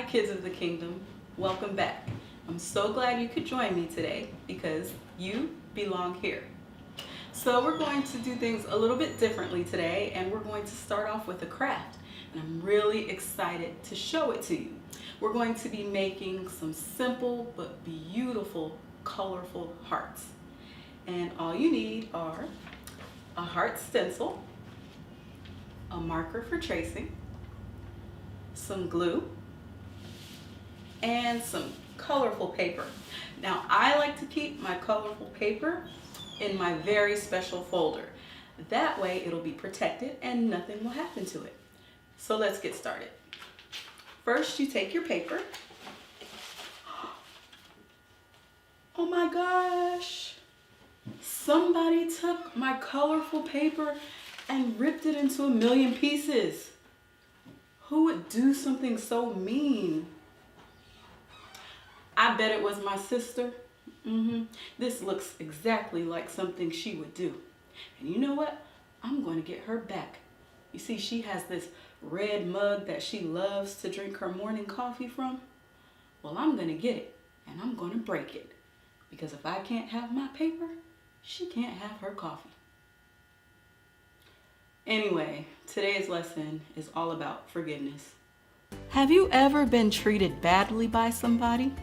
kids of the kingdom, welcome back. I'm so glad you could join me today because you belong here. So we're going to do things a little bit differently today, and we're going to start off with a craft, and I'm really excited to show it to you. We're going to be making some simple but beautiful, colorful hearts. And all you need are a heart stencil, a marker for tracing, some glue, and some colorful paper. Now, I like to keep my colorful paper in my very special folder. That way it'll be protected and nothing will happen to it. So let's get started. First, you take your paper. Oh my gosh! Somebody took my colorful paper and ripped it into a million pieces. Who would do something so mean? I bet it was my sister. This looks exactly like something she would do. And you know what? I'm going to get her back. You see, she has this red mug that she loves to drink her morning coffee from. Well, I'm going to get it and I'm going to break it. Because if I can't have my paper, she can't have her coffee. Anyway, today's lesson is all about forgiveness. Have you ever been treated badly by somebody?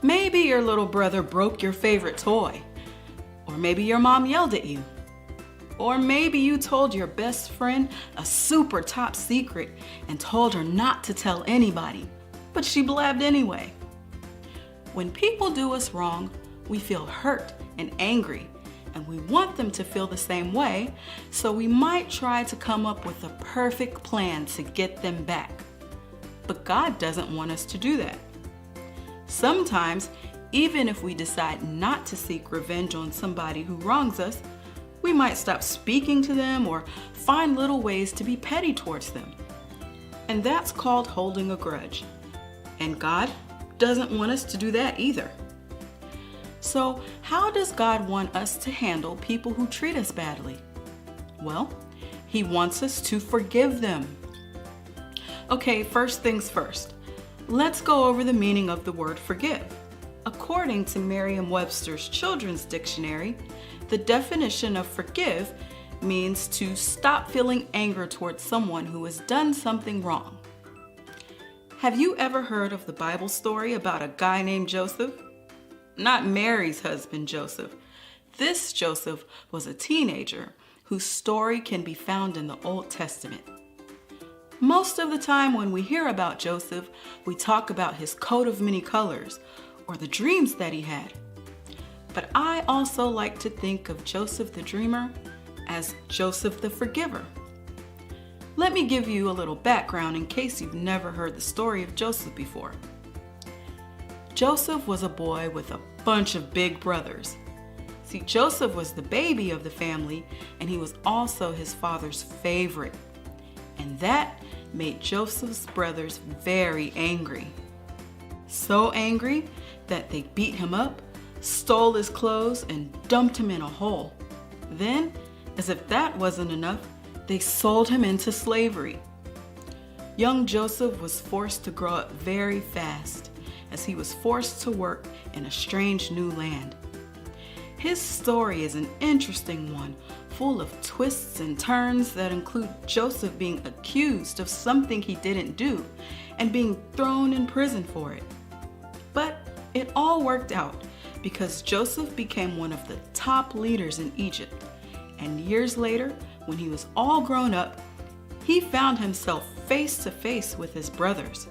Maybe your little brother broke your favorite toy, or maybe your mom yelled at you, or maybe you told your best friend a super top secret and told her not to tell anybody, but she blabbed anyway. When people do us wrong, we feel hurt and angry, and we want them to feel the same way, so we might try to come up with a perfect plan to get them back. But God doesn't want us to do that. Sometimes, even if we decide not to seek revenge on somebody who wrongs us, we might stop speaking to them or find little ways to be petty towards them. And that's called holding a grudge. And God doesn't want us to do that either. So, how does God want us to handle people who treat us badly? Well, He wants us to forgive them. Okay, first things first. Let's go over the meaning of the word forgive. According to Merriam-Webster's Children's Dictionary, the definition of forgive means to stop feeling anger towards someone who has done something wrong. Have you ever heard of the Bible story about a guy named Joseph? Not Mary's husband, Joseph. This Joseph was a teenager whose story can be found in the Old Testament. Most of the time when we hear about Joseph, we talk about his coat of many colors or the dreams that he had. But I also like to think of Joseph the dreamer as Joseph the forgiver. Let me give you a little background in case you've never heard the story of Joseph before. Joseph was a boy with a bunch of big brothers. See, Joseph was the baby of the family, and he was also his father's favorite. And that made Joseph's brothers very angry. So angry that they beat him up, stole his clothes, and dumped him in a hole. Then, as if that wasn't enough, they sold him into slavery. Young Joseph was forced to grow up very fast, as he was forced to work in a strange new land. His story is an interesting one, full of twists and turns that include Joseph being accused of something he didn't do and being thrown in prison for it. But it all worked out because Joseph became one of the top leaders in Egypt. And years later, when he was all grown up, he found himself face to face with his brothers.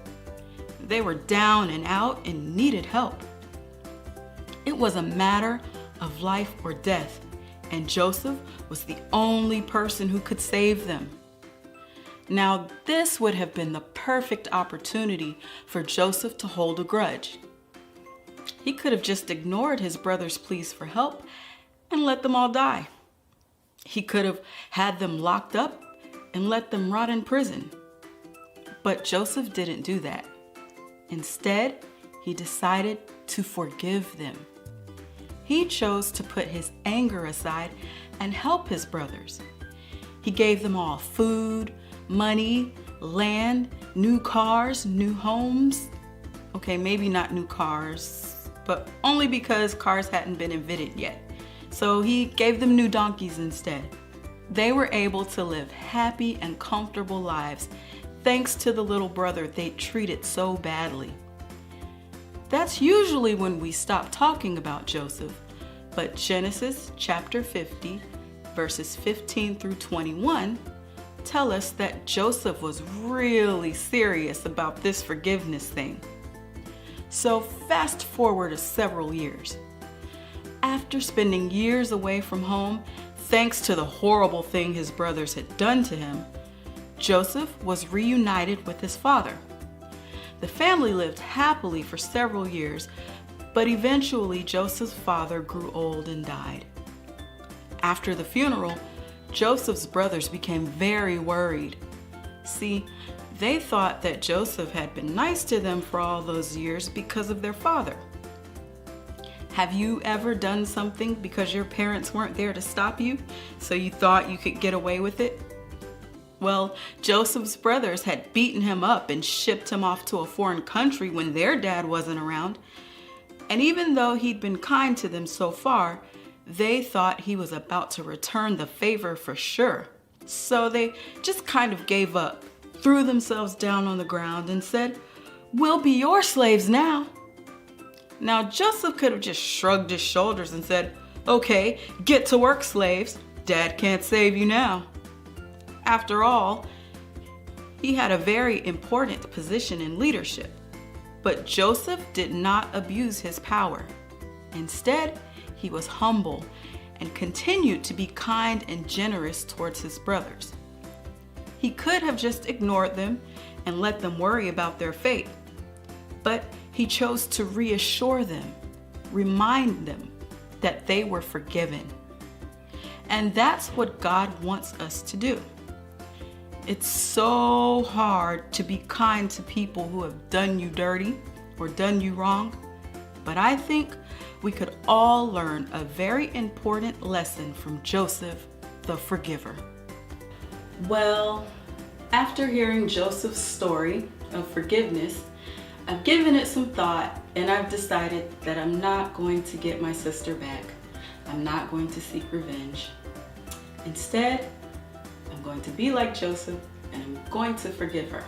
They were down and out and needed help. It was a matter of life or death, and Joseph was the only person who could save them. Now, this would have been the perfect opportunity for Joseph to hold a grudge. He could have just ignored his brothers' pleas for help and let them all die. He could have had them locked up and let them rot in prison. But Joseph didn't do that. Instead, he decided to forgive them. He chose to put his anger aside and help his brothers. He gave them all food, money, land, new cars, new homes. Okay, maybe not new cars, but only because cars hadn't been invented yet. So he gave them new donkeys instead. They were able to live happy and comfortable lives thanks to the little brother they treated so badly. That's usually when we stop talking about Joseph, but Genesis chapter 50, verses 15 through 21 tell us that Joseph was really serious about this forgiveness thing. So fast forward several years. After spending years away from home, thanks to the horrible thing his brothers had done to him, Joseph was reunited with his father. The family lived happily for several years, but eventually Joseph's father grew old and died. After the funeral, Joseph's brothers became very worried. See, they thought that Joseph had been nice to them for all those years because of their father. Have you ever done something because your parents weren't there to stop you, so you thought you could get away with it? Well, Joseph's brothers had beaten him up and shipped him off to a foreign country when their dad wasn't around. And even though he'd been kind to them so far, they thought he was about to return the favor for sure. So they just kind of gave up, threw themselves down on the ground and said, "We'll be your slaves now." Now Joseph could have just shrugged his shoulders and said, "Okay, get to work, slaves. Dad can't save you now." After all, he had a very important position in leadership. But Joseph did not abuse his power. Instead, he was humble and continued to be kind and generous towards his brothers. He could have just ignored them and let them worry about their fate, but he chose to reassure them, remind them that they were forgiven. And that's what God wants us to do. It's so hard to be kind to people who have done you dirty or done you wrong, but I think we could all learn a very important lesson from Joseph, the forgiver. Well, after hearing Joseph's story of forgiveness, I've given it some thought and I've decided that I'm not going to get my sister back. I'm not going to seek revenge. Instead, I'm going to be like Joseph and I'm going to forgive her.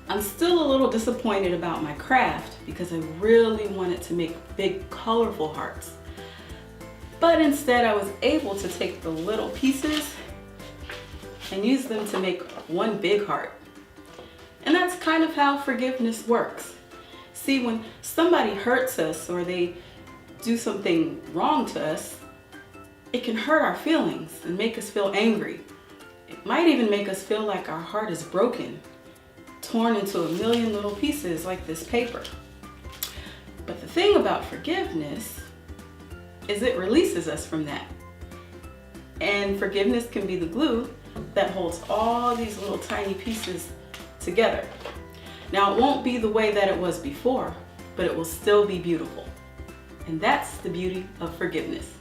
I'm still a little disappointed about my craft because I really wanted to make big colorful hearts. But instead I was able to take the little pieces and use them to make one big heart. And that's kind of how forgiveness works. See, when somebody hurts us or they do something wrong to us, it can hurt our feelings and make us feel angry. It might even make us feel like our heart is broken, torn into a million little pieces like this paper. But the thing about forgiveness is it releases us from that. And forgiveness can be the glue that holds all these little tiny pieces together. Now, it won't be the way that it was before, but it will still be beautiful. And that's the beauty of forgiveness.